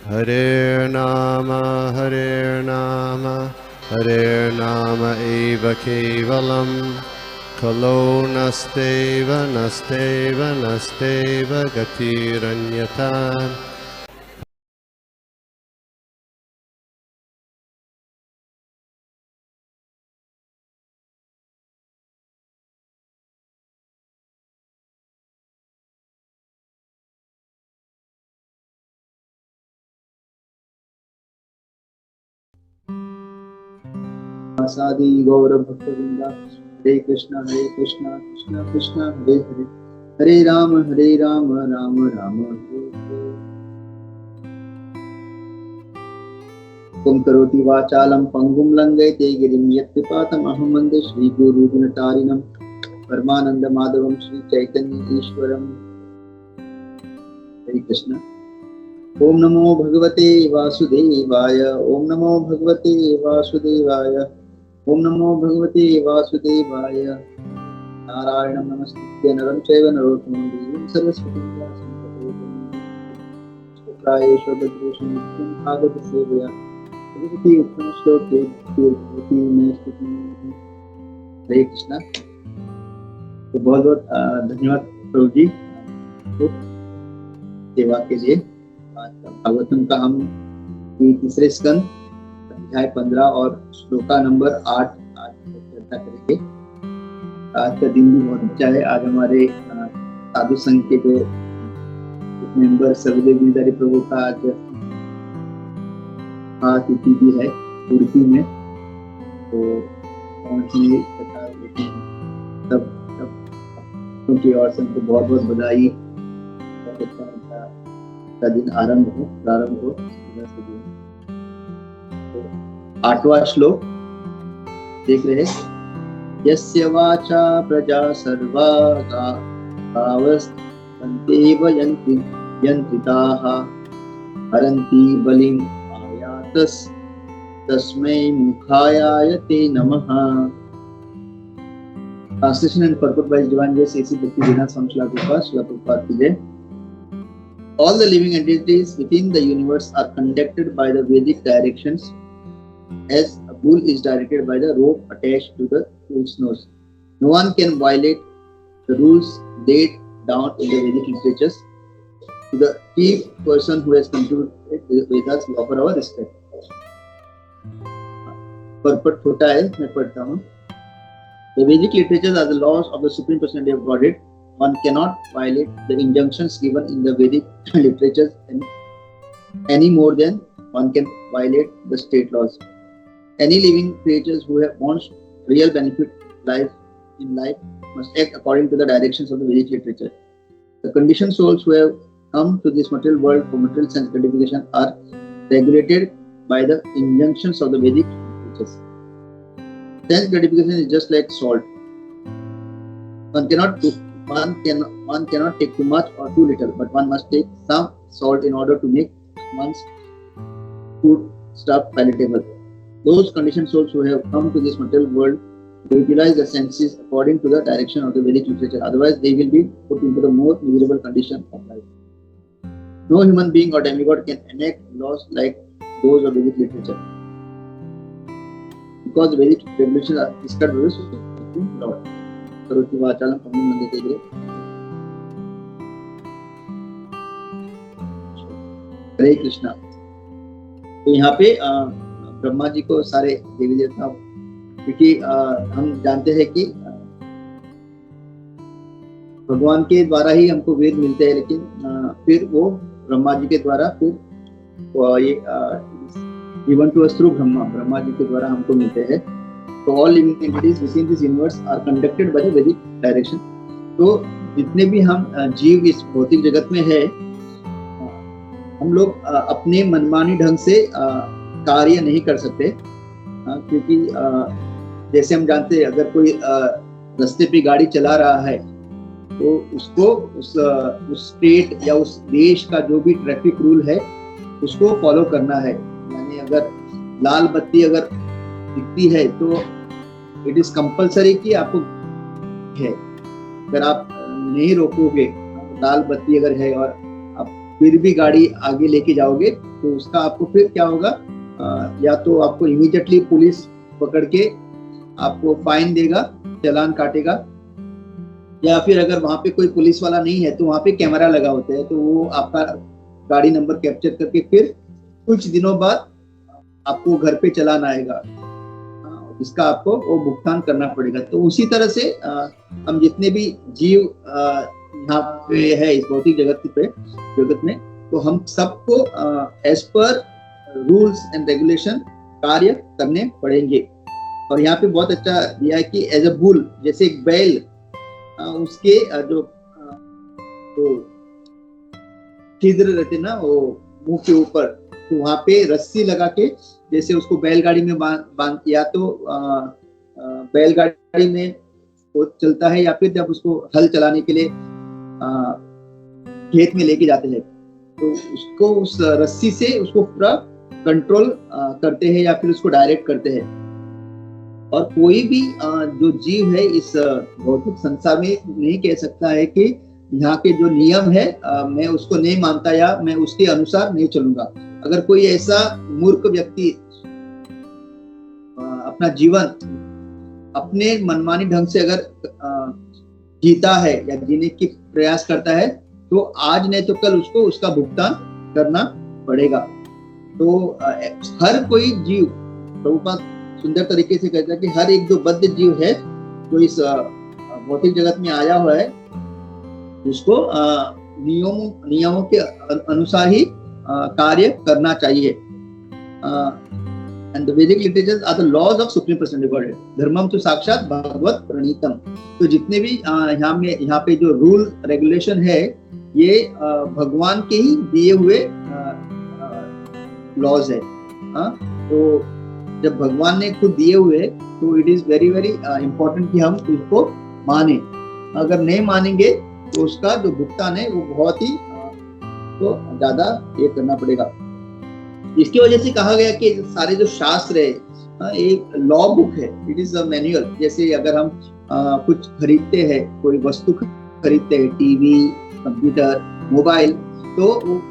Hare Nama Hare Nama eva kevalam Kalo nasteva nasteva nasteva gatiranyata. सादि गौर भक्तवृंदा हरे कृष्णा कृष्णा कृष्णा हरे हरे हरे राम राम राम हरे हरे। तुम करोति वाचालं पंगुं लंघयते गिरिं यत्कृपातमहं वन्दे श्रीगुरुदिनतारिणं परमानंद माधवं श्री चैतन्य ईश्वरम्। हरे कृष्णा। ओम नमो भगवते वासुदेवाय ओम नमो भगवते वासुदेवाय ओम नमो भगवते वासुदेवाय। नारायणं नमस्कृत्य नरं चैव नरोत्तमं देवीं सरस्वतीं व्यासं ततो जयमुदीरये स्वभद्रेषु नित्यं भागवत सेवया भगवती उत्तम श्लोके भगवती में स्तुति। हरे कृष्णा। तो बहुत बहुत धन्यवाद प्रभु जी सेवा के लिए। भागवतम का हम तीसरे स्कंद अध्याय 15 और श्लोका नंबर 8 आज चर्चा करेंगे। आज का दिन भी बहुत अच्छा है। आज हमारे साधु संघ के जो मेंबर सर्वदेव गिरिधारी प्रभु का आज तिथि भी है उड़पी में, तो पहुंचने सब उनकी और सबको बहुत बहुत बधाई। बहुत अच्छा का दिन प्रारंभ हो। तो 8वां श्लोक देख रहे हैं। यस्य वाचा प्रजा सर्वा गावस्तेव यंत्रिताः हरन्ति बलिं आयातस् तस्मै मुखाय ते नमः। Translation and purport by Divine Grace A.C. Bhaktivedanta Swami Srila Prabhupada ki jai. All the living entities within the universe are conducted by the Vedic directions, as a bull is directed by the rope attached to the bull's nose. No one can violate the rules laid down in the Vedic literatures. To the chief person who has concluded the Vedas, we offer our respect. Purport छोटा है, मैं पढ़ता हूँ। The Vedic literatures are the laws of the Supreme Personality of Godhead. One cannot violate the injunctions given in the Vedic literatures any more than one can violate the state laws. Any living creatures who wants real benefit in life must act according to the directions of the Vedic literature. The conditioned souls who have come to this material world for material sense gratification are regulated by the injunctions of the Vedic literatures. Sense gratification is just like salt. One cannot take too much or too little, but one must take some salt in order to make one's food stuff palatable. Those conditioned souls who have come to this material world utilize the senses according to the direction of the Vedic literature. Otherwise, they will be put into the more miserable condition of life. No human being or demigod can enact laws like those of Vedic literature, because the Vedic regulations are prescribed by the Supreme Lord. करोति वाचालं पंगुं लंघयते गिरिं। हरे कृष्णा। तो यहाँ पे ब्रह्मा जी को सारे देवी देवता, क्योंकि हम जानते हैं कि भगवान के द्वारा ही हमको वेद मिलते हैं, लेकिन फिर वो ब्रह्मा जी के द्वारा फिर ये given to us through Brahma ji के द्वारा हमको मिलते हैं। तो all living entities within this universe are conducted by the Vedic direction. तो जितने भी हम जीव इस भौतिक जगत में है, हम लोग अपने मनमानी ढंग से कार्य नहीं कर सकते, क्योंकि जैसे हम जानते हैं अगर कोई रास्ते पे गाड़ी चला रहा है तो उसको उस स्टेट या उस देश का जो भी ट्रैफिक रूल है उसको फॉलो करना है। यानी अगर लाल बत्ती अगर दिखती है तो इट इज कंपलसरी कि आपको है। अगर आप नहीं रोकोगे, लाल बत्ती अगर है और आप फिर भी गाड़ी आगे लेके जाओगे तो उसका आपको फिर क्या होगा, या तो आपको इमीडिएटली पुलिस पकड़ के आपको फाइन देगा, चालान काटेगा, या फिर अगर वहां पे कोई पुलिस वाला नहीं है तो वहां पे कैमरा लगा होता है, तो वो आपका गाड़ी नंबर कैप्चर करके फिर कुछ दिनों बाद आपको घर पे चालान आएगा, इसका आपको वो भुगतान करना पड़ेगा। तो उसी तरह से हम जितने भी जीव यहाँ पे है इस भौतिक जगत में, तो हम सबको as per rules and regulation कार्य करने पड़ेंगे। और यहाँ पे बहुत अच्छा दिया है कि एज अ बुल, जैसे एक बैल, उसके जो छिद्र रहते ना वो मुंह के ऊपर, तो वहां पे रस्सी लगा के जैसे उसको बैलगाड़ी में बांध, या तो बैलगाड़ी में वो चलता है, या फिर जब उसको हल चलाने के लिए खेत में लेके जाते हैं तो उसको उस रस्सी से उसको पूरा कंट्रोल करते हैं या फिर उसको डायरेक्ट करते हैं। और कोई भी जो जीव है इस भौतिक संसार में नहीं कह सकता है कि यहाँ के जो नियम है मैं उसको नहीं मानता या मैं उसके अनुसार नहीं चलूंगा। अगर कोई ऐसा मूर्ख व्यक्ति अपना जीवन अपने मनमानी ढंग से अगर जीता है या जीने की प्रयास करता है तो आज नहीं तो कल उसको उसका भुगतान करना पड़ेगा। तो हर कोई जीव, प्रभुपाद सुंदर तरीके से कहता है कि हर एक जो बद्ध जीव है जो इस भौतिक जगत में आया हुआ है उसको नियमों के अनुसार ही कार्य करना चाहिए। And the Vedic literatures are the laws of supreme personality of God, धर्मम तो साक्षात भगवत प्रणीतम। तो जितने भी यहाँ पे जो रूल रेगुलेशन है ये भगवान के ही दिए हुए लॉज है। तो जब भगवान ने खुद दिए हुए तो it is very very important कि हम उसको माने। अगर नहीं मानेंगे तो उसका जो भुगतान है वो बहुत ही तो ज्यादा ये करना पड़ेगा। इसकी वजह से कहा गया कि सारे जो शास्त्र है एक लॉ बुक है, इट इज अ मैनुअल। जैसे अगर हम कुछ खरीदते हैं, कोई वस्तु खरीदते हैं, टीवी, कंप्यूटर, मोबाइल, तो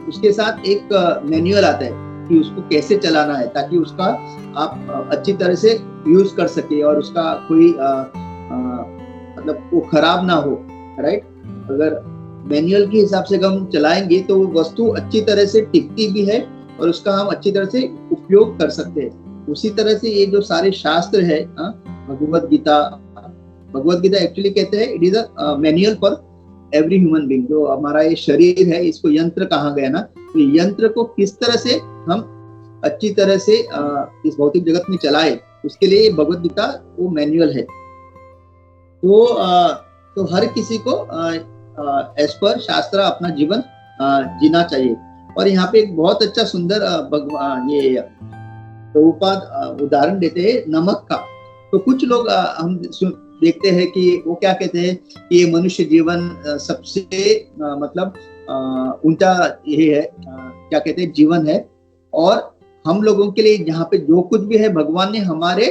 उसके साथ एक मैनुअल आता है कि उसको कैसे चलाना है ताकि उसका आप अच्छी तरह से यूज कर सके और उसका कोई मतलब वो खराब ना हो, राइट। अगर मैनुअल के हिसाब से हम चलाएंगे तो वो वस्तु अच्छी तरह से टिकती भी है और उसका हम अच्छी तरह से उपयोग कर सकते हैं। उसी तरह से ये जो सारे शास्त्र है, भगवत गीता एक्चुअली कहते हैं it is a manual for every human being. जो हमारा ये शरीर है इसको यंत्र कहा गया ना, तो यंत्र को किस तरह से हम अच्छी तरह से इस भौतिक जगत में चलाए उसके लिए भगवत गीता वो मैनुअल है। तो हर किसी को एज पर शास्त्र अपना जीवन जीना चाहिए। और यहाँ पे एक बहुत अच्छा सुंदर ये प्रभुपाद उदाहरण देते हैं नमक का। तो कुछ लोग हम देखते हैं कि वो क्या कहते हैं कि ये मनुष्य जीवन सबसे मतलब ऊंचा ये है, क्या कहते हैं, जीवन है, और हम लोगों के लिए यहाँ पे जो कुछ भी है भगवान ने हमारे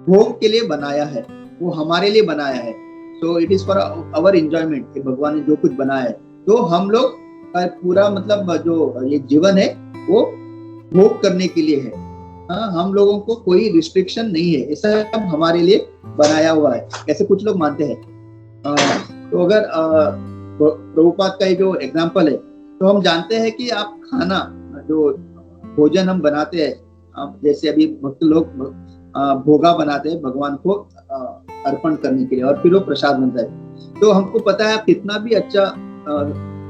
भोग के लिए बनाया है, वो हमारे लिए बनाया है। तो it is for our enjoyment. भगवान ने जो कुछ बनाया है तो हम लोग का पूरा मतलब जो ये जीवन है वो भोग करने के लिए है। हम लोगों को कोई रिस्ट्रिक्शन नहीं है, ऐसा सब हमारे लिए बनाया हुआ है, ऐसे कुछ लोग मानते हैं। तो अगर प्रभुपाद का ये जो एग्जाम्पल है तो हम जानते हैं कि आप खाना जो भोजन हम बनाते हैं, जैसे अभी भक्त लोग भोगा बनाते हैं भगवान को अर्पण करने के लिए और फिर वो प्रसाद बनता है। तो हमको पता है आप कितना भी अच्छा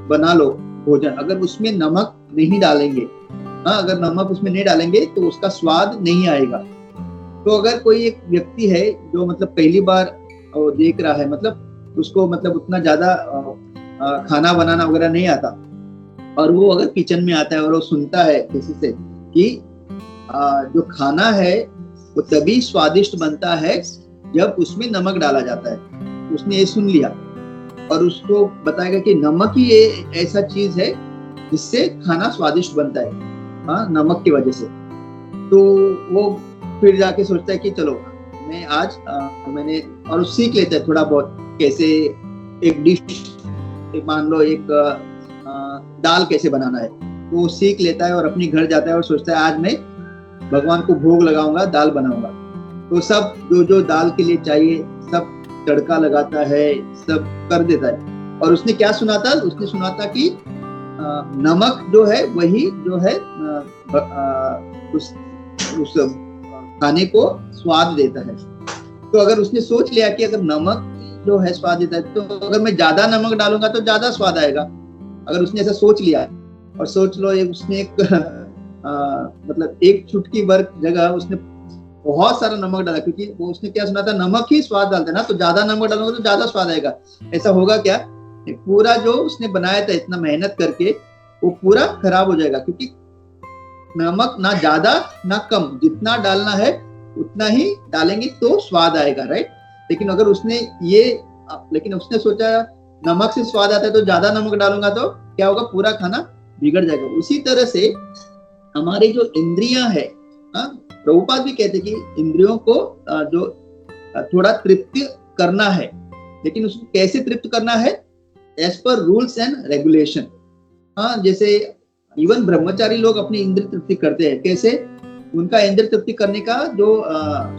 बना लो भोजन, अगर उसमें नमक नहीं डालेंगे, अगर नमक उसमें नहीं डालेंगे तो उसका स्वाद नहीं आएगा। तो अगर कोई एक व्यक्ति है जो मतलब पहली बार देख रहा है, मतलब उसको मतलब उतना ज्यादा खाना बनाना वगैरह नहीं आता, और वो अगर किचन में आता है और वो सुनता है किसी से कि जो खाना है वो तभी स्वादिष्ट बनता है जब उसमें नमक डाला जाता है, उसने ये सुन लिया और उसको बताएगा कि नमक ही ऐसा चीज है जिससे खाना स्वादिष्ट बनता है, नमक की वजह से। तो वो फिर जाके सोचता है कि चलो मैं आज मैंने, और सीख लेता है थोड़ा बहुत कैसे एक डिश, मान लो एक दाल कैसे बनाना है, तो वो सीख लेता है और अपने घर जाता है और सोचता है आज मैं भगवान को भोग लगाऊंगा, दाल बनाऊंगा। तो सब जो दाल के लिए चाहिए सब तड़का लगाता है, सब कर देता है। और उसने क्या सुना था, उसने सुना था कि नमक जो है वही जो है उस खाने को स्वाद देता है। तो अगर उसने सोच लिया कि अगर नमक जो है स्वाद देता है, तो अगर मैं ज्यादा नमक डालूंगा तो ज्यादा स्वाद आएगा। अगर उसने ऐसा सोच लिया, और सोच लो उसने एक मतलब एक चुटकी भर जगह उसने बहुत सारा नमक डाला, क्योंकि वो उसने क्या सुना था, नमक ही स्वाद डालता है ना, तो ज्यादा नमक डालूंगा तो ज्यादा स्वाद आएगा। ऐसा होगा क्या, पूरा जो उसने बनाया था इतना मेहनत करके वो पूरा खराब हो जाएगा, क्योंकि नमक ना ज्यादा ना कम, जितना डालना है उतना ही डालेंगे तो स्वाद आएगा, राइट। लेकिन अगर लेकिन उसने सोचा नमक से स्वाद आता है तो ज्यादा नमक डालूंगा तो क्या होगा, पूरा खाना बिगड़ जाएगा। उसी तरह से हमारी जो इंद्रियां है, प्रभुपाद भी कहते कि इंद्रियों को जो थोड़ा तृप्त करना है, लेकिन उसको कैसे तृप्त करना है, as per rules and regulation. जैसे इवन ब्रह्मचारी लोग अपनी इंद्रिय तृप्ति करते हैं, कैसे, उनका इंद्रिय तृप्ति करने का जो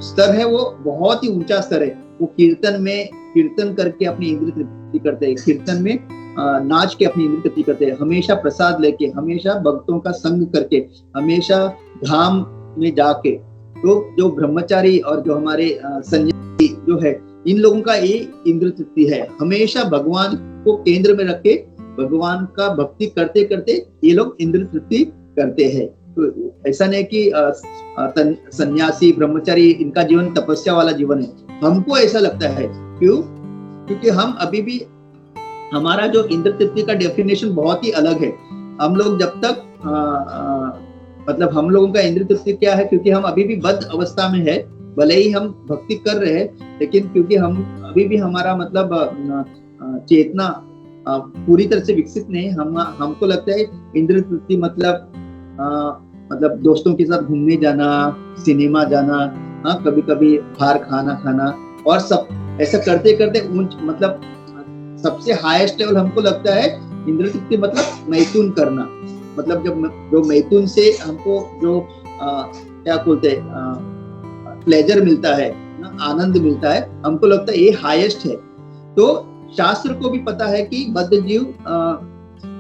स्तर है वो बहुत ही ऊंचा स्तर है। वो कीर्तन करके अपनी इंद्रिय तृप्ति करते हैं, कीर्तन में नाच के अपनी इंद्रिय तृप्ति करते हैं, हमेशा प्रसाद लेके, हमेशा भक्तों का संग करके, हमेशा धाम में जाके। तो जो ब्रह्मचारी और जो हमारे सन्यासी जो है, इन लोगों का ये इंद्रिय तृप्ति है, हमेशा भगवान को केंद्र में रख के भगवान का भक्ति करते करते ये लोग इंद्रिय तृप्ति करते हैं। तो ऐसा नहीं कि सन्यासी ब्रह्मचारी इनका जीवन तपस्या वाला जीवन है। हमको ऐसा लगता है, क्यों, क्योंकि हम अभी भी, हमारा जो इंद्रिय तृप्ति का डेफिनेशन बहुत ही अलग है। हम लोग जब तक मतलब हम लोगों का इंद्रिय तृप्ति क्या है, क्योंकि हम अभी भी बद्ध अवस्था में है, भले ही हम भक्ति कर रहे हैं, लेकिन क्योंकि हम अभी भी हमारा मतलब चेतना पूरी तरह से विकसित नहीं, हमको लगता है इंद्रिय तृप्ति मतलब दोस्तों के साथ घूमने जाना, सिनेमा जाना, कभी कभी बाहर खाना और सब ऐसा करते करते मतलब सबसे हाईएस्ट लेवल हमको लगता है इंद्रिय तृप्ति मतलब मैथुन करना। मतलब जो मैथुन से हमको जो क्या बोलते हैं प्लेजर मिलता है, आनंद मिलता है, हमको लगता है ये हाईएस्ट है। तो शास्त्र को भी पता है कि बद्ध जीव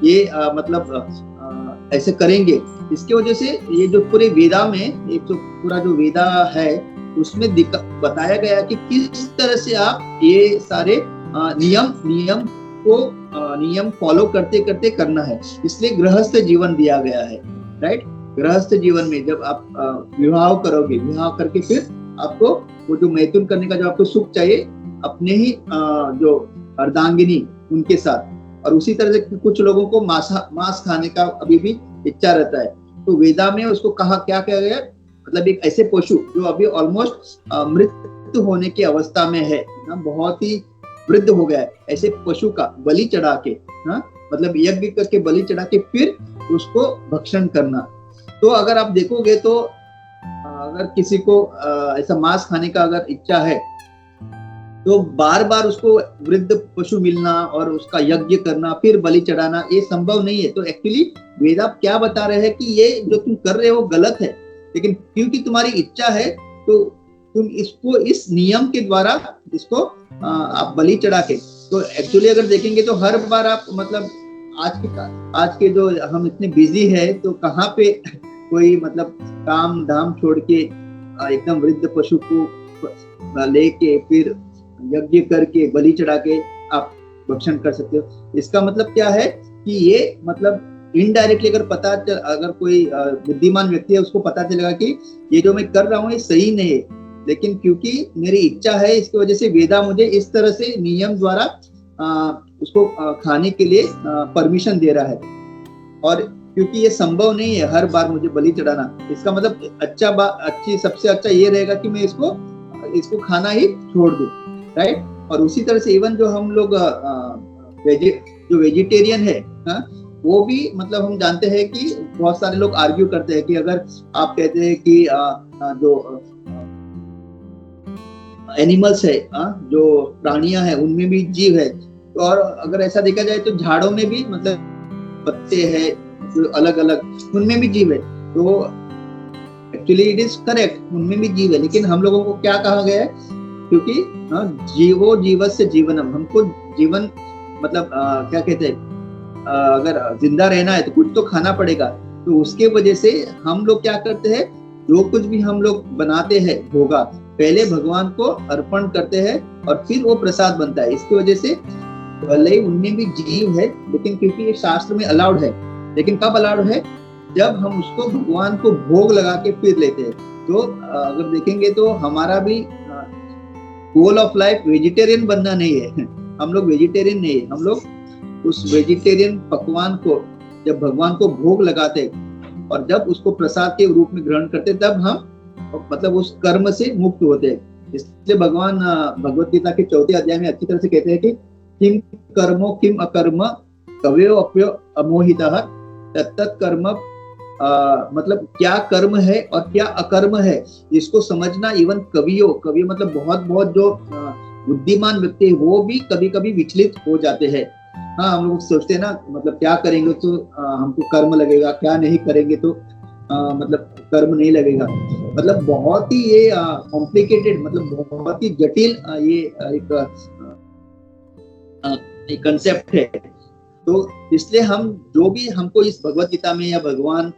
ये मतलब ऐसे करेंगे। इसके वजह से ये जो पूरे वेदा में एक तो पूरा जो वेदा है उसमें बताया गया कि किस तरह से आप ये सारे नियम फॉलो करते करते करना है। इसलिए गृहस्थ जीवन दिया गया है, राइट। गृहस्थ जीवन में जब आप विवाह करोगे, विवाह करके फिर आपको वो जो मैथुन करने का जो आपको सुख चाहिए अपने ही जो अर्धांगिनी उनके साथ, और उसी तरह से कुछ लोगों को मांस खाने का अभी भी इच्छा रहता है। तो वेदा में उसको कहा क्या गया, मतलब एक ऐसे पशु जो अभी ऑलमोस्ट मृत्यु होने की अवस्था में है, बहुत ही वृद्ध हो गया है, ऐसे पशु का बलि चढ़ा के, मतलब यज्ञ करके बलि चढ़ा के फिर उसको भक्षण करना। तो अगर आप देखोगे तो अगर किसी को ऐसा मांस खाने का अगर इच्छा है तो बार बार उसको वृद्ध पशु मिलना और उसका यज्ञ करना फिर बलि चढ़ाना ये संभव नहीं है। तो एक्चुअली वेदा क्या बता रहे हैं कि ये जो तुम कर रहे हो गलत है, लेकिन क्योंकि तुम्हारी इच्छा है तो तुम इसको इस नियम के द्वारा इसको आप बलि चढ़ा के। तो एक्चुअली अगर देखेंगे तो हर बार आप मतलब आज के जो हम इतने बिजी है तो कहाँ पे कोई मतलब काम धाम छोड़ के एकदम वृद्ध पशु को लेके फिर यज्ञ करके बलि चढ़ा के आप भक्षण कर सकते हो। इसका मतलब क्या है कि ये मतलब इनडायरेक्टली अगर कोई बुद्धिमान व्यक्ति है उसको पता चलेगा कि ये जो मैं कर रहा हूँ ये सही नहीं है, लेकिन क्योंकि मेरी इच्छा है इसकी वजह से वेदा मुझे इस तरह से नियम द्वारा उसको खाने के लिए परमिशन दे रहा है। और क्योंकि ये संभव नहीं है हर बार मुझे बलि चढ़ाना, इसका मतलब सबसे अच्छा ये रहेगा कि मैं इसको खाना ही छोड़ दूं, राइट। और उसी तरह से इवन जो हम लोग जो वेजिटेरियन है वो भी मतलब हम जानते हैं कि बहुत सारे लोग आर्ग्यू करते हैं कि अगर आप कहते हैं कि जो एनिमल्स है, जो प्राणियां हैं उनमें भी जीव है, और अगर ऐसा देखा जाए तो झाड़ों में भी मतलब पत्ते हैं जो अलग अलग, उनमें भी जीव है। तो एक्चुअली इट इज करेक्ट, उनमें भी जीव है, लेकिन हम लोगों को क्या कहा गया है, क्योंकि जीवो जीवस्य जीवनम, हमको जीवन मतलब क्या कहते हैं, अगर जिंदा रहना है तो कुछ तो खाना पड़ेगा। तो उसके वजह से हम लोग क्या करते हैं, जो कुछ भी हम लोग बनाते हैं भोगा, पहले भगवान को अर्पण करते हैं और फिर वो प्रसाद बनता है। इसकी वजह से भले ही उनमें भी जीव है, लेकिन क्योंकि ये शास्त्र में अलाउड है, लेकिन कब अलाउड है, जब हम उसको भगवान को भोग लगा के फिर लेते हैं। तो अगर देखेंगे तो हमारा भी गोल ऑफ लाइफ वेजिटेरियन बनना नहीं है, हम लोग वेजिटेरियन नहीं है, हम लोग उस वेजिटेरियन पकवान को जब भगवान को भोग लगाते और जब उसको प्रसाद के रूप में ग्रहण करते, तब हम मतलब उस कर्म से मुक्त होते हैं। इसलिए भगवान भगवत गीता के 4 अध्याय में अच्छी तरह से कहते हैं कि किम कर्मो किम अकर्म कवयो अप्यो अमोहितः तत्तत् कर्म, मतलब क्या कर्म है और क्या अकर्म है, इसको समझना इवन कवियों मतलब बहुत जो बुद्धिमान व्यक्ति है वो भी कभी कभी विचलित हो जाते हैं। हाँ, हम लोग सोचते हैं ना, मतलब क्या करेंगे तो हमको कर्म लगेगा, क्या नहीं करेंगे तो मतलब कर्म नहीं लगेगा। मतलब बहुत ही ये कॉम्प्लिकेटेड, मतलब बहुत ही जटिल ये एक कंसेप्ट है। तो इसलिए हम जो भी हमको इस भगवत गीता में या भगवान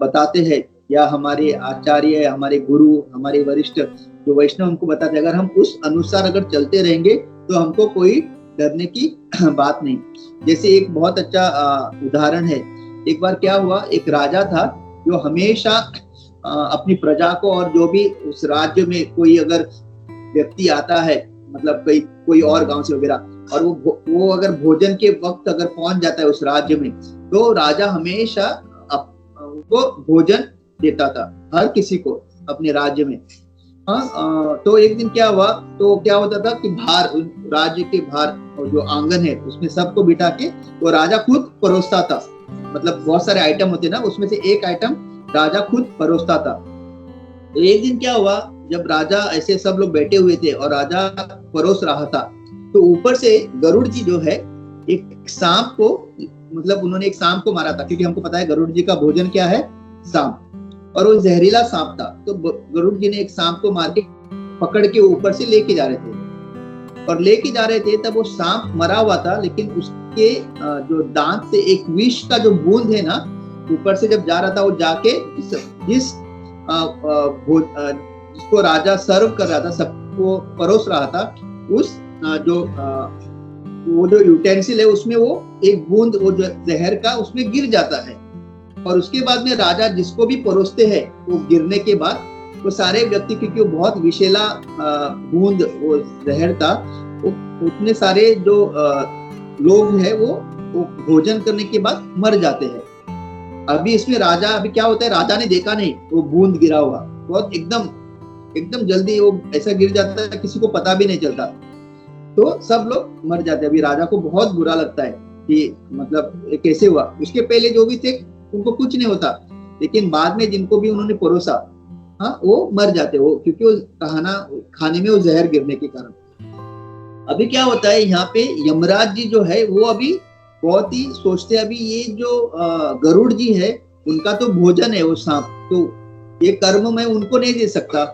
बताते हैं, या हमारे आचार्य, हमारे गुरु, हमारे वरिष्ठ जो वैष्णव हमको बताते हैं, अगर हम उस अनुसार अगर चलते रहेंगे तो हमको कोई डरने की बात नहीं। जैसे एक बहुत अच्छा उदाहरण है, एक बार क्या हुआ, एक राजा था जो हमेशा अपनी प्रजा को, और जो भी उस राज्य में कोई अगर व्यक्ति आता है, मतलब कोई और गांव से वगैरह, और वो अगर भोजन के वक्त अगर पहुंच जाता है उस राज्य में, तो राजा हमेशा उनको भोजन देता था, हर किसी को अपने राज्य में। तो एक दिन क्या हुआ, तो क्या होता था कि बाहर राज्य के बाहर और जो आंगन है उसमें सबको बिठा के वो राजा खुद परोसता था। मतलब बहुत सारे आइटम होते ना, उसमें से एक आइटम राजा खुद परोसता था। तो एक दिन क्या हुआ, जब राजा ऐसे सब लोग बैठे हुए थे और राजा परोस रहा था, तो ऊपर से गरुड़ जी जो है एक सांप को, मतलब उन्होंने एक सांप को मारा था, क्योंकि हमको पता है गरुड़ जी का भोजन क्या है, सांप, और वो जहरीला सांप था। तो गरुड़ जी ने एक सांप को मार के पकड़ के ऊपर से लेके जा रहे थे, और लेके जा रहे थे तब वो सांप मरा हुआ था, लेकिन उसके जो दांत से एक विष का जो बूंद है ना, ऊपर से जब जा रहा था, वो जाके जिसको राजा सर्व कर रहा था, सबको परोस रहा था, उस वो जो यूटेंसिल है उसमें वो एक बूंद वो जो जहर का उसमें गिर जाता है। और उसके बाद में राजा जिसको भी परोसते हैं, वो गिरने के बाद वो सारे व्यक्ति, क्योंकि वो बहुत विषैला बूंद वो जहर था, वो उतने सारे जो लोग हैं वो भोजन करने के बाद मर जाते हैं। अभी इसमें राजा, अभी क्या होता है, राजा ने देखा नहीं वो बूंद गिरा हुआ, बहुत एकदम जल्दी वो ऐसा गिर जाता है, किसी को पता भी नहीं चलता, तो सब लोग मर जाते हैं। अभी राजा को बहुत बुरा लगता है कि मतलब ये कैसे हुआ। उसके पहले जो भी थे उनको कुछ नहीं होता, लेकिन बाद में जिनको भी उन्होंने परोसा, हाँ, वो मर जाते वो, क्योंकि वो खाने में वो जहर गिरने के कारण। अभी क्या होता है, यहाँ पे यमराज जी जो है वो अभी बहुत ही सोचते हैं, अभी ये जो गरुड़ जी है उनका तो भोजन है वो सांप, तो ये कर्म मैं उनको नहीं दे सकता।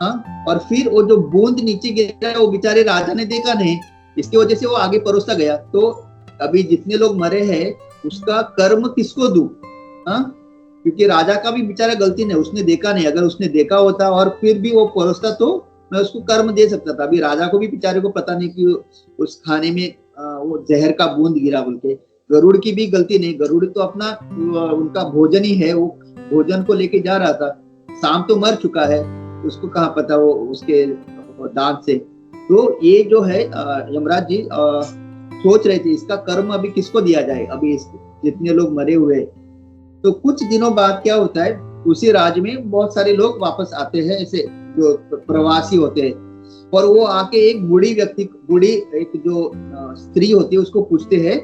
हाँ, और फिर वो जो बूंद नीचे गिरा वो बेचारे राजा ने देखा नहीं, इसकी वजह से वो आगे परोसा गया। तो अभी जितने लोग मरे हैं उसका कर्म किसको दूं? हाँ, क्योंकि राजा का भी बेचारा गलती नहीं, उसने देखा नहीं, अगर उसने देखा होता और फिर भी वो परोसता तो मैं उसको कर्म दे सकता था। अभी राजा को भी बेचारे को पता नहीं कि उस खाने में वो जहर का बूंद गिरा बोल के। गरुड़ की भी गलती नहीं, गरुड़ तो अपना उनका भोजन ही है, वो भोजन को लेके जा रहा था, सांप तो मर चुका है, उसको कहाँ पता वो उसके दांत से। तो ये जो है यमराज जी सोच रहे थे इसका कर्म अभी किसको दिया जाए, अभी जितने लोग मरे हुए। तो कुछ दिनों बाद क्या होता है, उसी राज्य में बहुत सारे लोग वापस आते हैं, ऐसे जो प्रवासी होते हैं, और वो आके एक बूढ़ी एक जो स्त्री होती है उसको पूछते हैं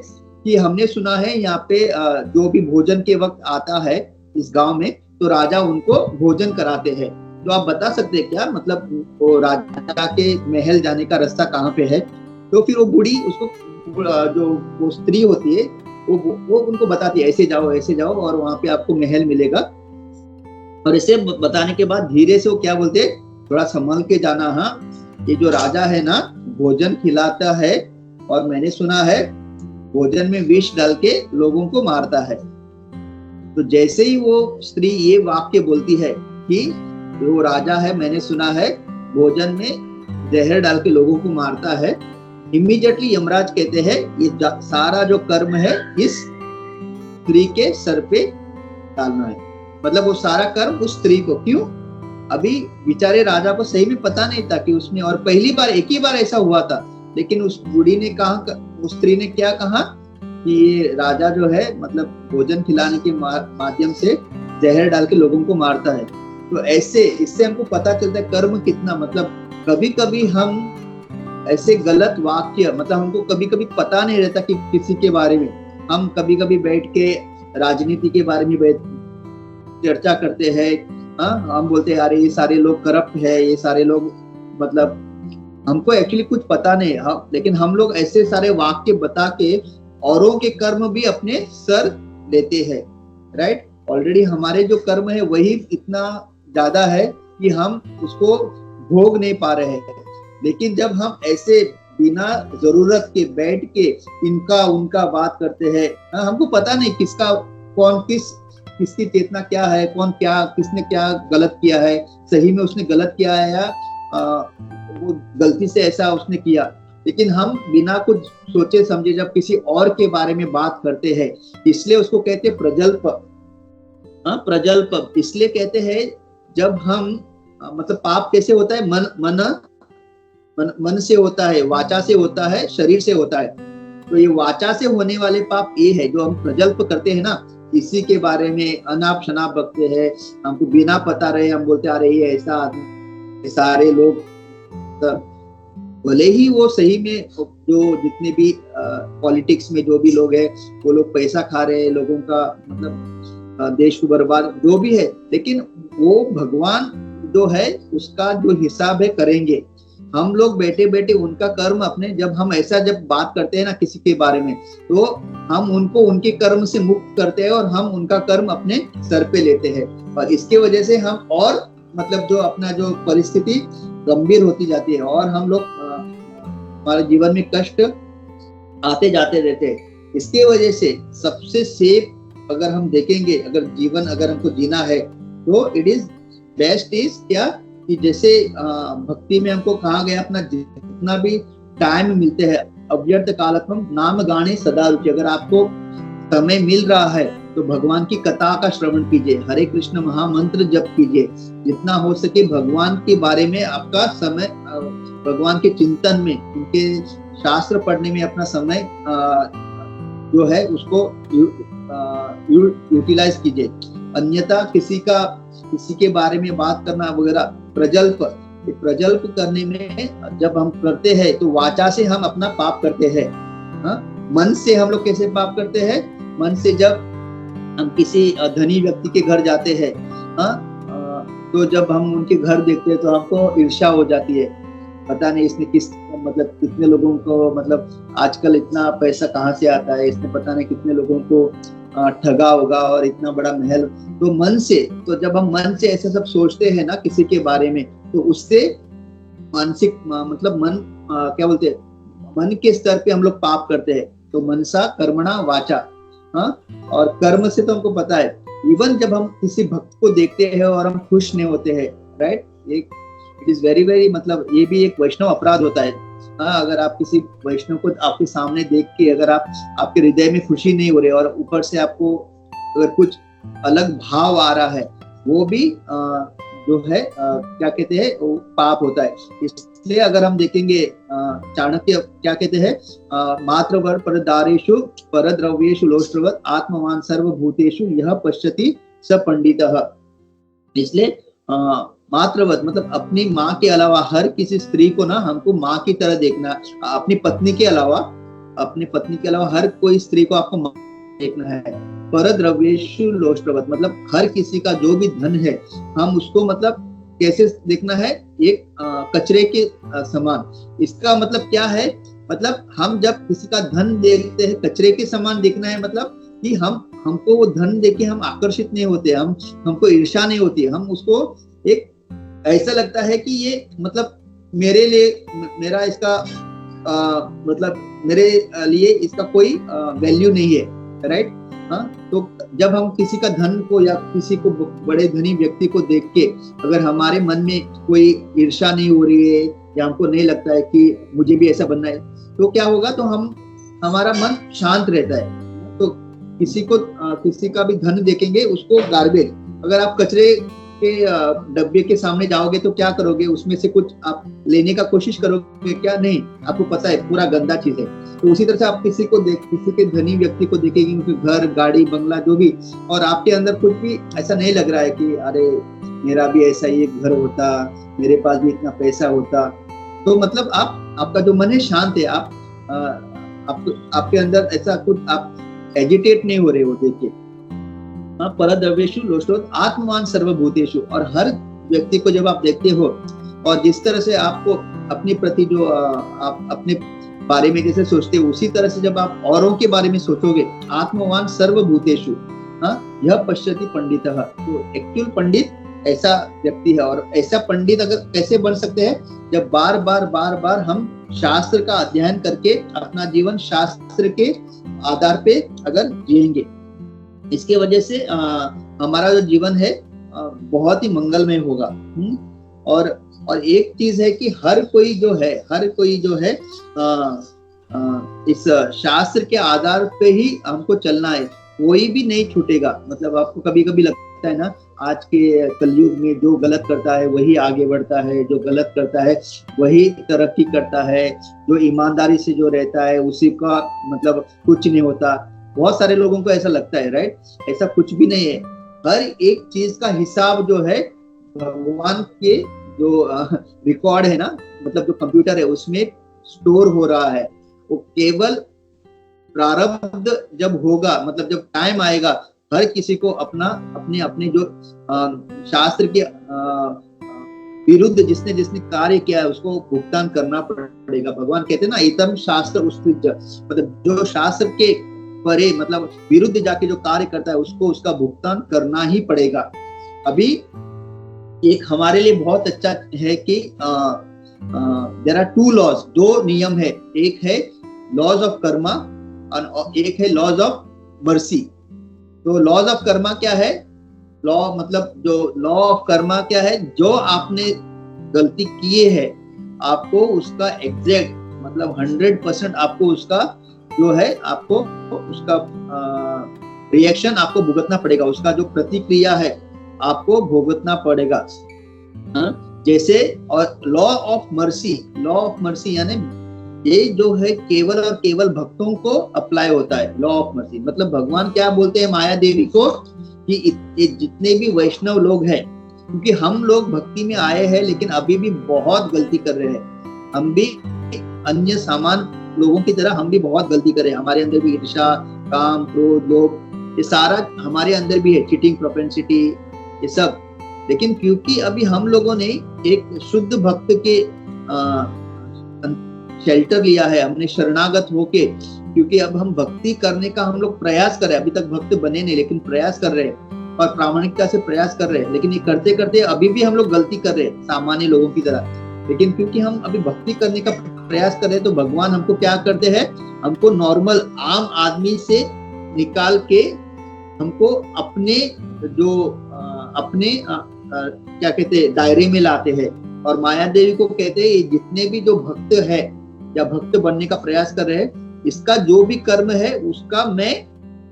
कि हमने सुना है यहाँ पे जो भी भोजन के वक्त आता है इस गांव में, तो राजा उनको भोजन कराते हैं, तो आप बता सकते हैं क्या, मतलब वो राजा के महल जाने का रास्ता कहाँ पे है? तो फिर वो बूढ़ी उसको जो वो स्त्री होती है वो उनको बताती है ऐसे जाओ और वहां पे आपको महल मिलेगा। और इसे बताने के बाद धीरे से वो क्या बोलते, थोड़ा संभल के जाना, हाँ ये जो राजा है ना भोजन खिलाता है और मैंने सुना है भोजन में विष डाल के लोगों को मारता है। तो जैसे ही वो स्त्री ये वाक्य बोलती है कि वो राजा है, मैंने सुना है भोजन में जहर डाल के लोगों को मारता है, इमीडिएटली यमराज कहते हैं ये सारा जो कर्म है इस स्त्री के सर पे डालना है। मतलब वो सारा कर्म उस स्त्री को, क्यों? अभी बेचारे राजा को सही में पता नहीं था कि उसने, और पहली बार एक ही बार ऐसा हुआ था, लेकिन उस बूढ़ी ने कहा, उस स्त्री ने क्या कहा कि ये राजा जो है मतलब भोजन खिलाने के माध्यम से जहर डाल के लोगों को मारता है। तो ऐसे इससे हमको पता चलता है कर्म कितना, मतलब कभी कभी हम ऐसे गलत वाक्य, मतलब हमको कभी कभी पता नहीं रहता कि किसी के बारे में, हम कभी कभी बैठ के राजनीति के बारे में चर्चा करते हैं, हम बोलते हैं अरे ये सारे लोग करप्ट है, ये सारे लोग, मतलब हमको एक्चुअली कुछ पता नहीं है, लेकिन हम लोग ऐसे सारे वाक्य बता के औरों के कर्म भी अपने सर लेते हैं, राइट। ऑलरेडी हमारे जो कर्म है वही इतना ज्यादा है कि हम उसको भोग नहीं पा रहे हैं, लेकिन जब हम ऐसे बिना जरूरत के बैठ के इनका उनका बात करते हैं, हमको पता नहीं किसका कौन किसकी चेतना क्या है, कौन क्या, किसने क्या गलत किया है, सही में उसने गलत किया है या वो गलती से ऐसा उसने किया, लेकिन हम बिना कुछ सोचे समझे जब किसी और के बारे में बात करते हैं, इसलिए उसको कहते हैं प्रजल्प। प्रजल्प इसलिए कहते हैं जब हम मतलब पाप कैसे होता है, मन से होता है, वाचा से होता है, शरीर से होता है। तो ये वाचा से होने वाले पाप ये है जो हम प्रजल्प करते हैं ना, इसी के बारे में अनाप शनाप बकते हैं, हमको बिना पता रहे हम बोलते आ रहे हैं ऐसा आदमी, सारे लोग, भले ही वो सही में जो जितने भी पॉलिटिक्स में जो भी लोग हैं वो लोग पैसा खा रहे हैं, लोगों का मतलब देश को बर्बाद जो भी है, लेकिन वो भगवान जो है उसका जो हिसाब है करेंगे। हम लोग बैठे बैठे उनका कर्म अपने, जब हम ऐसा जब बात करते हैं ना किसी के बारे में, तो हम उनको उनके कर्म से मुक्त करते हैं और हम उनका कर्म अपने सर पे लेते हैं, और इसके वजह से हम और मतलब जो अपना जो परिस्थिति गंभीर होती जाती है और हम लोग हमारे जीवन में कष्ट आते जाते रहते हैं। इसके वजह से सबसे सेफ अगर हम देखेंगे, अगर जीवन अगर हमको जीना है तो इट इज बेस्ट इज क्या कि जैसे भक्ति में हमको कहा गया अपना जितना भी टाइम मिलते हैं अव्यर्थ कालत्वम नाम गाने सदा रुचि, अगर आपको समय मिल रहा है तो भगवान की कथा का श्रवण कीजिए, हरे कृष्ण महामंत्र जप कीजिए, जितना हो सके भगवान के बारे में आपका समय, भगवान के चिंतन में, उनके शास्त्र पढ़ने में अपना समय जो है उसको यूटिलाइज कीजिए। अन्यथा किसी के बारे में बात करना वगैरह प्रजल्प करने में जब हम करते हैं तो वाचा से हम अपना पाप करते हैं। मन से हम लोग कैसे पाप करते हैं? मन से जब हम किसी धनी व्यक्ति के घर जाते हैं, तो जब हम उनके घर देखते हैं तो हमको ईर्ष्या हो जाती है, पता नहीं इसने मतलब कितने लोगों को, मतलब आजकल इतना पैसा कहाँ से आता है, इसने पता नहीं कितने लोगों को ठगा होगा और इतना बड़ा महल। तो मन से, तो जब हम मन से ऐसा सब सोचते हैं ना किसी के बारे में, तो उससे मानसिक मतलब मन क्या बोलते हैं, मन के स्तर पे हम लोग पाप करते हैं। तो मनसा कर्मणा वाचा, और कर्म से तो हमको पता है, इवन जब हम किसी भक्त को देखते हैं और हम खुश नहीं होते हैं, right, it is very very, मतलब ये भी एक वैष्णव अपराध होता है। अगर आप किसी वैष्णव को आपके सामने देख के अगर आपके हृदय में खुशी नहीं हो रही और ऊपर से आपको अगर कुछ अलग भाव आ रहा है, वो भी जो है क्या कहते हैं, वो पाप होता है। इसलिए अगर हम देखेंगे चाणक्य क्या कहते हैं, मात्रवर परदारेषु परद्रव्येषु लोष्ट्रवत् आत्मवान सर्वभूतेषु यह पश्यति स पंडितः। इसलिए मात्रवत मतलब अपनी माँ के अलावा हर किसी स्त्री को ना हमको माँ की तरह देखना, अपनी पत्नी के अलावा हर कोई स्त्री को आपको माँ देखना है। परद्रव्येषु लोष्ट्रवत् मतलब हर किसी का जो भी धन है हम उसको मतलब कैसे देखना है, एक कचरे के समान। इसका मतलब क्या है, मतलब हम जब किसी का धन देखते हैं कचरे के समान देखना है, मतलब कि हमको वो धन देख के हम आकर्षित नहीं होते, हमको ईर्ष्या नहीं होती, हम उसको एक ऐसा लगता है कि ये मतलब मेरे लिए, मेरा इसका मतलब मेरे लिए इसका कोई वैल्यू नहीं है, राइट। हाँ, तो जब हम किसी का धन को या किसी को बड़े धनी व्यक्ति को देख के अगर हमारे मन में कोई ईर्ष्या नहीं हो रही है या हमको नहीं लगता है कि मुझे भी ऐसा बनना है, तो क्या होगा, तो हमारा मन शांत रहता है। तो किसी का भी धन देखेंगे उसको गार्बेज, अगर आप कचरे के डब्बे के सामने जाओगे तो क्या करोगे, उसमें से कुछ आप लेने का कोशिश करोगे क्या? नहीं, आपको पता है पूरा गंदा चीज है। तो उसी तरह से आप किसी के धनी व्यक्ति को देखेंगे, उनके घर, गाड़ी, बंगला जो भी, और आपके अंदर कुछ भी ऐसा नहीं लग रहा है कि अरे मेरा भी ऐसा ही एक घर होता, मेरे पास भी इतना पैसा होता, तो मतलब आपका जो मन है शांत है, आपके अंदर ऐसा कुछ आप एजिटेट नहीं हो रहे हो। देखिए, परद्रव्येषु लोष्टोत आत्मवान सर्वभूतेषु, और हर व्यक्ति को जब आप देखते हो और जिस तरह से आपको अपने प्रति जो आप अपने बारे में जैसे सोचते हो, उसी तरह से जब आप औरों के बारे में सोचोगे, आत्मवान सर्वभूतेषु यह पश्यति पंडितः, तो एक्चुअल पंडित ऐसा व्यक्ति है। और ऐसा पंडित अगर कैसे बन सकते हैं, जब बार बार हम शास्त्र का अध्ययन करके अपना जीवन शास्त्र के आधार पे अगर जिएंगे, इसके वजह से हमारा जो जीवन है बहुत ही मंगलमय होगा। और एक चीज है कि हर कोई जो है इस शास्त्र के आधार पे ही हमको चलना है, कोई भी नहीं छूटेगा। मतलब आपको कभी कभी लगता है ना, आज के कलयुग में जो गलत करता है वही आगे बढ़ता है, जो गलत करता है वही तरक्की करता है, जो ईमानदारी से जो रहता है उसी का मतलब कुछ नहीं होता। बहुत सारे लोगों को ऐसा लगता है, राइट। ऐसा कुछ भी नहीं है। हर एक चीज का हिसाब जो है भगवान के जो रिकॉर्ड है ना, मतलब जो कंप्यूटर है उसमें स्टोर हो रहा है। वो केवल प्रारब्ध जब होगा, मतलब जब टाइम आएगा, हर किसी को अपने जो शास्त्र के विरुद्ध जिसने कार्य किया है उसको भुगतान करना पड़ेगा। भगवान कहते हैं ना, इतम शास्त्र उत्सृज्य, मतलब जो शास्त्र के परे मतलब विरुद्ध जाके जो कार्य करता है उसको उसका भुगतान करना ही पड़ेगा। अभी एक हमारे लिए बहुत अच्छा है कि देयर आर टू लॉज, दो नियम है, एक है लॉज ऑफ कर्मा और एक है लॉज ऑफ मर्सी। तो लॉज ऑफ कर्मा क्या है? लॉ मतलब जो लॉ ऑफ कर्मा क्या है, जो आपने गलती किए है आपको उसका एग्जैक्ट मतलब 100% आपको उसका जो है आपको उसका रिएक्शन आपको भुगतना पड़ेगा, उसका जो प्रतिक्रिया है आपको भुगतना पड़ेगा। जैसे और लॉ ऑफ मर्सी यानी ये जो है केवल और केवल भक्तों को अप्लाई होता है। लॉ ऑफ मर्सी मतलब भगवान क्या बोलते हैं माया देवी को कि जितने भी वैष्णव लोग हैं, क्योंकि हम लोग भक्ति में आए हैं लेकिन अभी भी बहुत गलती कर रहे हैं, हम भी अन्य सामान्य लोगों की तरह हम भी बहुत गलती कर रहे हैं। हमारे अंदर भी ईर्ष्या, काम, क्रोध, लोभ, ये सारा हमारे अंदर भी है, चीटिंग, प्रोपेंसिटी, ये सब। लेकिन क्योंकि अभी हम लोगों ने एक शुद्ध भक्त के शेल्टर लिया है, हमने शरणागत होके, क्योंकि अब हम भक्ति करने का हम लोग प्रयास कर रहे हैं, अभी तक भक्त बने नहीं लेकिन प्रयास कर रहे हैं और प्रामाणिकता से प्रयास कर रहे हैं, लेकिन ये करते करते अभी भी हम लोग गलती कर रहे हैं सामान्य लोगों की तरह। लेकिन क्योंकि हम अभी भक्ति करने का प्रयास कर रहे हैं तो भगवान हमको क्या करते हैं, हमको नॉर्मल आम आदमी से निकाल के हमको अपने जो अपने क्या कहते हैं दायरे में लाते हैं। और माया देवी को कहते हैं ये जितने भी जो भक्त है या भक्त बनने का प्रयास कर रहे हैं, इसका जो भी कर्म है उसका मैं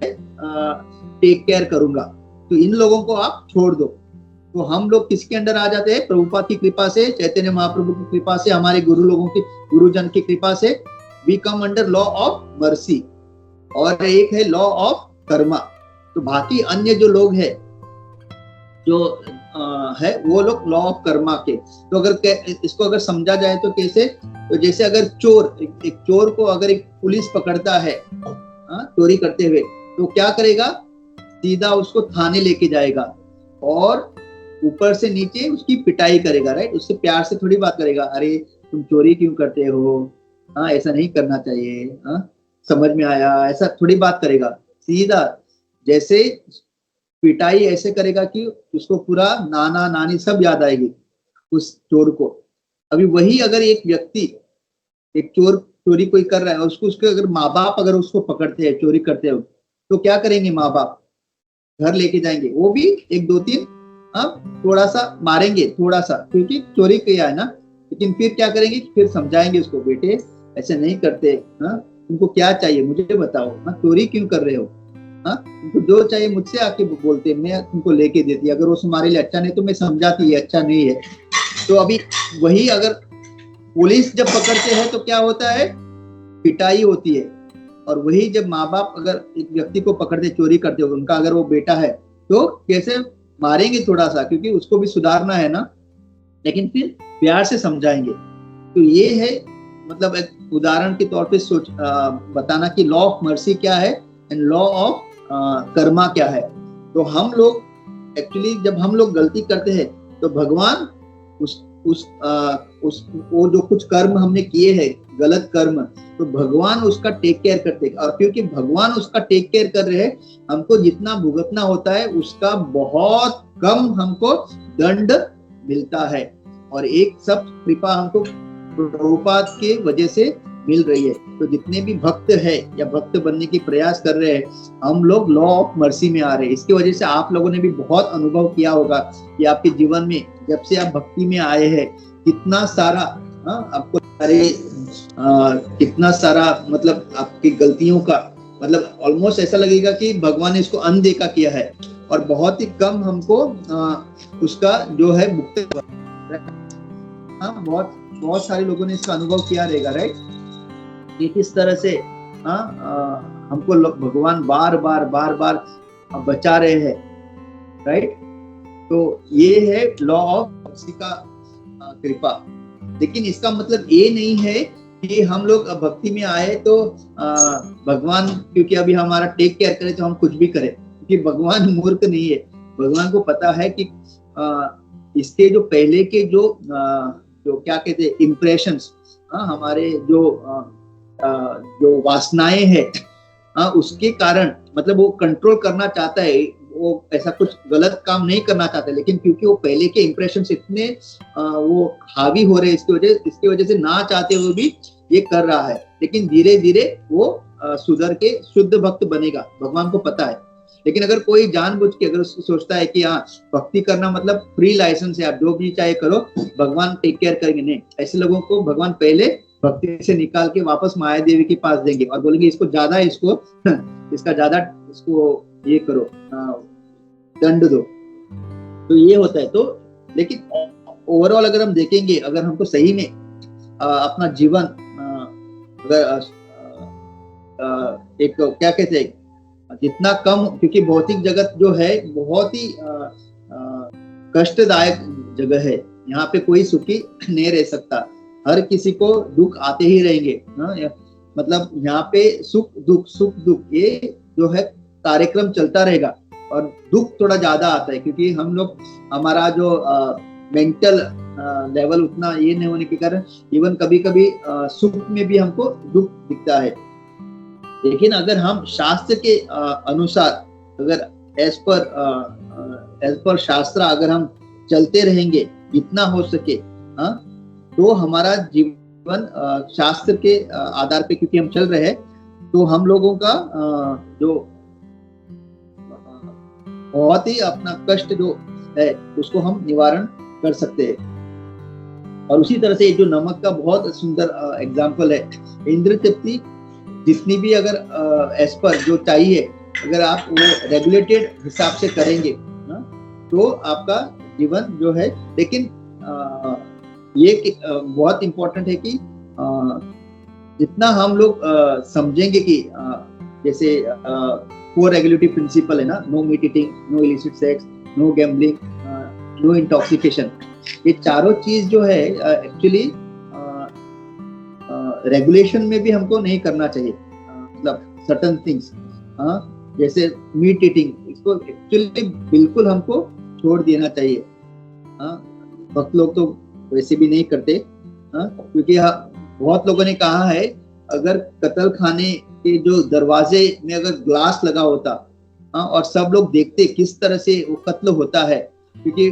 टेक केयर करूंगा, तो इन लोगों को आप छोड़ दो। तो हम लोग किसके अंडर आ जाते हैं? प्रभुपाद की कृपा से, चैतन्य महाप्रभु की कृपा से, हमारे गुरु लोगों की गुरुजन की कृपा से we come under law of mercy, और एक है लॉ ऑफ कर्मा। तो बाकी अन्य जो लोग हैं जो है वो लोग लॉ ऑफ कर्मा के। तो अगर इसको अगर समझा जाए तो कैसे, तो जैसे अगर एक चोर को अगर एक पुलिस पकड़ता है चोरी करते हुए, तो क्या करेगा, सीधा उसको थाने लेके जाएगा और ऊपर से नीचे उसकी पिटाई करेगा, राइट। उससे प्यार से थोड़ी बात करेगा, अरे तुम चोरी क्यों करते हो, हाँ ऐसा नहीं करना चाहिए, हाँ समझ में आया, ऐसा थोड़ी बात करेगा। सीधा जैसे पिटाई ऐसे करेगा कि उसको पूरा नाना नानी सब याद आएगी उस चोर को। अभी वही अगर एक व्यक्ति, एक चोर चोरी कोई कर रहा है, उसको उसके अगर माँ बाप अगर उसको पकड़ते हैं चोरी करते हो, तो क्या करेंगे माँ बाप? घर लेके जाएंगे, वो भी एक दो तीन, हाँ थोड़ा सा मारेंगे, थोड़ा सा, क्योंकि चोरी किया है ना। लेकिन फिर क्या करेंगे, फिर समझाएंगे उसको, बेटे ऐसे नहीं करते, हाँ तुमको क्या चाहिए मुझे बताओ, हाँ चोरी क्यों कर रहे हो, हाँ तुमको जो चाहिए मुझसे आके बोलते, मैं तुमको लेके देती। अगर वो तुम्हारे लिए अच्छा नहीं तो मैं समझाती है अच्छा नहीं है। तो अभी वही अगर पुलिस जब पकड़ते हैं तो क्या होता है, पिटाई होती है। और वही जब माँ बाप अगर एक व्यक्ति को पकड़ते चोरी करते हो, उनका अगर वो बेटा है तो कैसे मारेंगे थोड़ा सा, क्योंकि उसको भी सुधारना है ना, लेकिन फिर प्यार से समझाएंगे। तो ये है, मतलब एक उदाहरण के तौर पे बताना कि लॉ ऑफ मर्सी क्या है एंड लॉ ऑफ कर्मा क्या है। तो हम लोग एक्चुअली जब हम लोग गलती करते हैं तो भगवान उस वो जो कुछ कर्म हमने किए हैं गलत कर्म, तो भगवान उसका टेक केयर करते हैं। और क्योंकि भगवान उसका टेक केयर कर रहे हैं, हमको जितना भुगतना होता है उसका बहुत कम हमको दंड मिलता है। और एक सब कृपा हमको प्रभुपाद के वजह से मिल रही है। तो जितने भी भक्त है या भक्त बनने की प्रयास कर रहे हैं, हम लोग लॉ ऑफ मर्सी में आ रहे हैं। इसकी वजह से आप लोगों ने भी बहुत अनुभव किया होगा कि आपके जीवन में जब से आप भक्ति में आए हैं कितना सारा आपको कितना सारा, मतलब आपकी गलतियों का, मतलब ऑलमोस्ट ऐसा लगेगा कि भगवान ने इसको अनदेखा किया है, और बहुत ही कम हमको उसका जो है मुक्त, बहुत बहुत सारे लोगों ने इसका अनुभव किया रहेगा, राइट, कि किस तरह से हमको भगवान बार बार बार बार बचा रहे हैं, राइट। तो ये है लॉ ऑफ मर्सी का कृपा। लेकिन इसका मतलब ये नहीं है कि हम लोग भक्ति में आए तो भगवान क्योंकि अभी हमारा टेक केयर करे तो हम कुछ भी करें, क्योंकि भगवान मूर्ख नहीं है। भगवान को पता है कि इसके जो पहले के जो क्या कहते हैं इम्प्रेशंस, हमारे जो वासनाएं हैं, उसके कारण, मतलब वो कंट्रोल करना चाहता है, वो ऐसा कुछ गलत काम नहीं करना चाहता, लेकिन क्योंकि वो पहले के इम्प्रेशंस इतने वो हावी हो रहे हैं, इसकी वजह से ना चाहते हुए भी ये कर रहा है। लेकिन धीरे धीरे वो सुधर के शुद्ध भक्त बनेगा, भगवान को पता है। लेकिन अगर कोई जानबूझ के अगर सोचता है कि हाँ भक्ति करना मतलब फ्री लाइसेंस है, आप जो भी चाहे करो, भगवान टेक केयर करेंगे, नहीं, ऐसे लोगों को भगवान पहले भक्ति से निकाल के वापस माया देवी के पास देंगे और बोलेंगे इसको ज्यादा इसको ये करो, दंड दो। तो ये होता है। तो लेकिन ओवरऑल अगर हम देखेंगे, अगर हमको सही में अपना जीवन अगर एक क्या कहते हैं जितना कम, क्योंकि भौतिक जगत जो है बहुत ही कष्टदायक जगह है, यहाँ पे कोई सुखी नहीं रह सकता, हर किसी को दुख आते ही रहेंगे। मतलब यहाँ पे सुख दुख ये जो है कार्यक्रम चलता रहेगा, और दुख थोड़ा ज्यादा आता है क्योंकि हम लोग, हमारा जो मेंटल लेवल उतना ये नहीं होने के कारण इवन कभी कभी सुख में भी हमको दुख दिखता है। लेकिन अगर हम शास्त्र के अनुसार, अगर एज पर शास्त्र अगर हम चलते रहेंगे जितना हो सके, तो हमारा जीवन शास्त्र के आधार पे क्योंकि हम चल रहे हैं, तो हम लोगों का जो बहुत ही अपना कष्ट जो है उसको हम निवारण कर सकते हैं। और उसी तरह से जो नमक का बहुत सुंदर एग्जाम्पल है, इंद्र तृप्ति जितनी भी अगर एज पर जो चाहिए, अगर आप वो रेगुलेटेड हिसाब से करेंगे तो आपका जीवन जो है, लेकिन ये बहुत इम्पोर्टेंट है कि जितना हम लोग समझेंगे कि जैसे 4 रेगुलेटिव प्रिंसिपल है ना, no meat eating, no illicit sex, no gambling, no intoxication, ये चारों चीज जो है एक्चुअली रेगुलेशन में भी हमको नहीं करना चाहिए। मतलब सर्टन थिंग्स, जैसे मीट ईटिंग, इसको एक्चुअली बिल्कुल हमको छोड़ देना चाहिए। भक्त लोग तो वैसे भी नहीं करते, क्योंकि बहुत लोगों ने कहा है अगर कत्ल खाने के जो दरवाजे में अगर ग्लास लगा होता, और सब लोग देखते किस तरह से वो कत्ल होता है, क्योंकि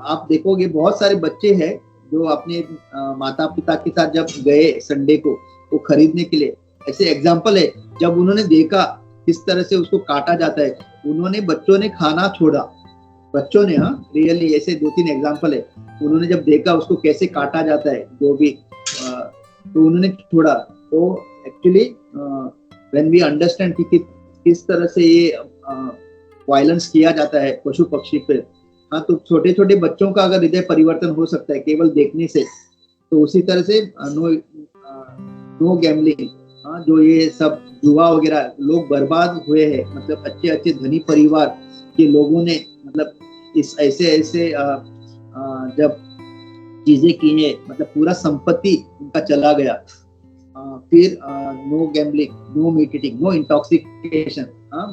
आप देखोगे बहुत सारे बच्चे हैं जो अपने माता पिता के साथ जब गए संडे को वो खरीदने के लिए, ऐसे एग्जाम्पल है, जब उन्होंने देखा किस तरह से उसको काटा जाता है, उन्होंने बच्चों ने खाना छोड़ा, बच्चों ने, रियली ऐसे 2-3 एग्जाम्पल है, उन्होंने जब देखा उसको कैसे काटा जाता है जो भी, तो उन्होंने छोड़ा। तो एक्चुअली व्हेन वी अंडरस्टैंड कि किस तरह से ये वायलेंस किया जाता है पशु पक्षी पे, तो छोटे छोटे बच्चों का अगर हृदय परिवर्तन हो सकता है केवल देखने से, तो उसी तरह से नो गैम्बलिंग, जो ये सब जुआ वगैरह लोग बर्बाद हुए हैं, मतलब अच्छे अच्छे धनी परिवार के लोगों ने मतलब इस ऐसे जब चीजें की है, मतलब पूरा संपत्ति उनका चला गया। फिर no gambling, no meat eating, no intoxication,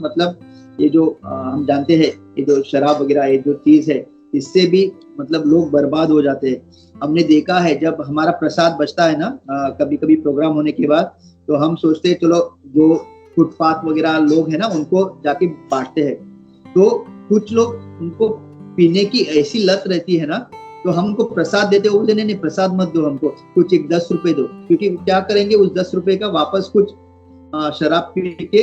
मतलब ये जो हम जानते हैं ये जो शराब वगैरह ये जो चीज है, इससे भी मतलब लोग बर्बाद हो जाते हैं। हमने देखा है जब हमारा प्रसाद बचता है ना, कभी कभी प्रोग्राम होने के बाद, तो हम सोचते हैं चलो जो फुटपाथ वगैरह लोग हैं ना उनको जाके बांटते हैं। तो कुछ लोग उनको पीने की ऐसी लत रहती है ना, तो हम उनको प्रसाद देते हो, बोलते नहीं प्रसाद मत दो हमको, कुछ एक 10 रुपए दो, क्योंकि क्या करेंगे उस 10 रुपए का वापस कुछ शराब पी के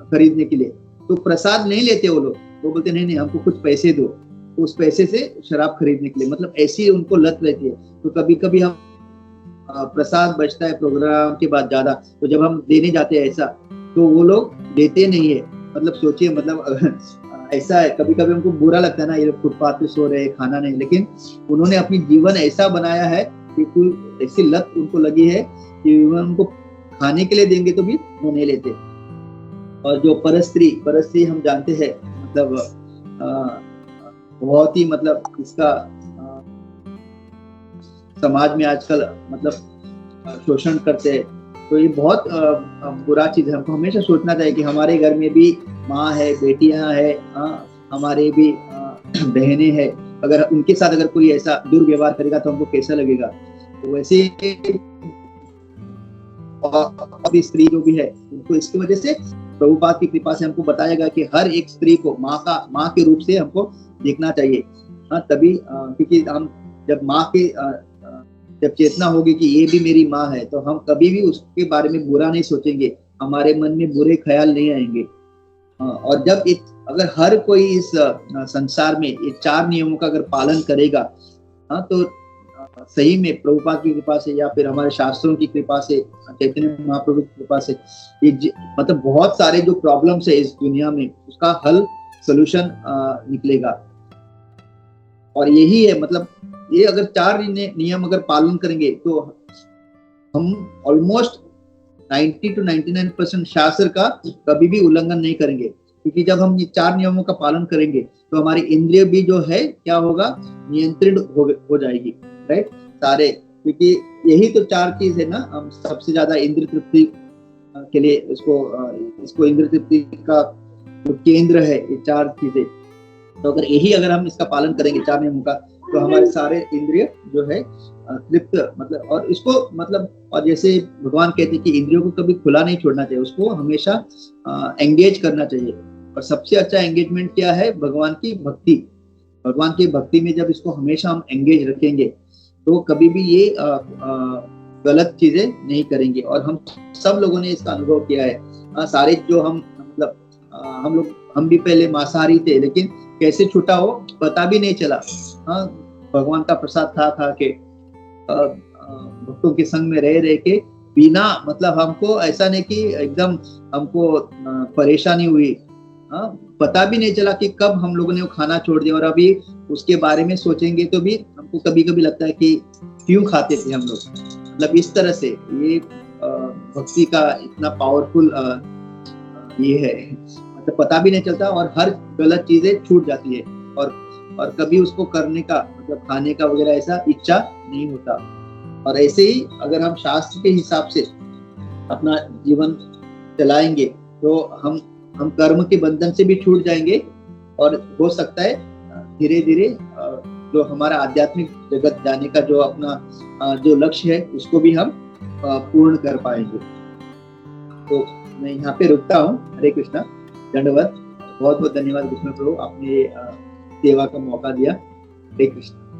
खरीदने के लिए। तो प्रसाद नहीं लेते वो लोग, वो बोलते नहीं हमको कुछ पैसे दो, उस पैसे से शराब खरीदने के लिए, मतलब ऐसी उनको लत रहती है। तो कभी कभी हम प्रसाद बचता है प्रोग्राम के बाद ज्यादा, तो जब हम देने जाते हैं ऐसा, तो वो लोग देते नहीं है। मतलब सोचिए, मतलब ऐसा है, कभी कभी हमको बुरा लगता है ना, ये लोग फुटपाथ पे सो रहे हैं, खाना नहीं, लेकिन उन्होंने अपनी जीवन ऐसा बनाया है कि ऐसी लत उनको लगी है कि उनको खाने के लिए देंगे तो भी वो नहीं लेते। और जो परस्त्री हम जानते हैं, मतलब बहुत ही मतलब इसका समाज में आजकल मतलब शोषण करते हैं, तो ये बहुत बुरा चीज है। हमको हमेशा सोचना चाहिए कि हमारे घर में भी माँ है, बेटियां है, हमारे भी बहनें हैं, अगर उनके साथ अगर कोई ऐसा दुर्व्यवहार करेगा तो हमको कैसा लगेगा। तो वैसे और स्त्री जो भी है उनको इसकी वजह से प्रभुपाद की कृपा से हमको बताया गया कि हर एक स्त्री को माँ के रूप से हमको देखना चाहिए। तभी क्योंकि हम जब माँ के जब चेतना होगी कि ये भी मेरी माँ है, तो हम कभी भी उसके बारे में बुरा नहीं सोचेंगे, हमारे मन में बुरे ख्याल नहीं आएंगे। और जब अगर हर कोई इस संसार में ये 4 नियमों का अगर पालन करेगा, तो सही में प्रभुपाद की कृपा से या फिर हमारे शास्त्रों की कृपा से, चैतन्य महाप्रभु की कृपा से, मतलब बहुत सारे जो प्रॉब्लम्स है इस दुनिया में उसका हल सोल्यूशन निकलेगा। और यही है, मतलब ये अगर 4 नियम अगर पालन करेंगे तो हम ऑलमोस्ट 90 to 99% शास्त्र का कभी भी उल्लंघन नहीं करेंगे, क्योंकि जब हम ये 4 नियमों का पालन करेंगे तो हमारी इंद्रिय भी जो है क्या होगा, नियंत्रित हो जाएगी, राइट सारे। क्योंकि यही तो 4 चीज है ना, हम सबसे ज्यादा इंद्रिय तृप्ति के लिए इसको इंद्रिय तृप्ति का जो केंद्र है ये 4 चीजें। तो अगर हम इसका पालन करेंगे 4 नियमों का, तो हमारे सारे इंद्रिय जो है तृप्त, मतलब और इसको मतलब, और जैसे भगवान कहते हैं कि इंद्रियों को कभी खुला नहीं छोड़ना चाहिए, उसको हमेशा एंगेज करना चाहिए। और सबसे अच्छा एंगेजमेंट क्या है, भगवान की भक्ति। भगवान की भक्ति में जब इसको हमेशा हम एंगेज रखेंगे तो कभी भी ये गलत चीजें नहीं करेंगे। और हम सब लोगों ने इसका अनुभव किया है। सारे जो हम मतलब हम भी पहले मांसाहारी थे, लेकिन कैसे छूटा हो पता भी नहीं चला। भगवान का प्रसाद खा के, भक्तों के संग में रह के, बिना मतलब हमको ऐसा नहीं कि एकदम हमको परेशानी हुई, पता भी नहीं चला कि कब हम लोगों ने वो खाना छोड़ दिया। और अभी उसके बारे में सोचेंगे तो भी हमको कभी कभी लगता है कि क्यों खाते थे हम लोग। मतलब इस तरह से ये भक्ति का इतना पावरफुल ये है, मतलब पता भी नहीं चलता और हर गलत चीजें छूट जाती है। और कभी उसको करने का मतलब खाने का वगैरह ऐसा इच्छा नहीं होता। और ऐसे ही अगर हम शास्त्र के हिसाब से अपना जीवन चलाएंगे तो हम कर्म के बंधन से भी छूट जाएंगे, और हो सकता है धीरे धीरे जो हमारा आध्यात्मिक जगत जाने का जो अपना जो लक्ष्य है उसको भी हम पूर्ण कर पाएंगे। तो मैं यहाँ पे रुकता हूँ। हरे कृष्णा, दंडवत, बहुत बहुत धन्यवाद विष्णु प्रभु, आपने सेवा का मौका दिया। हरे कृष्ण।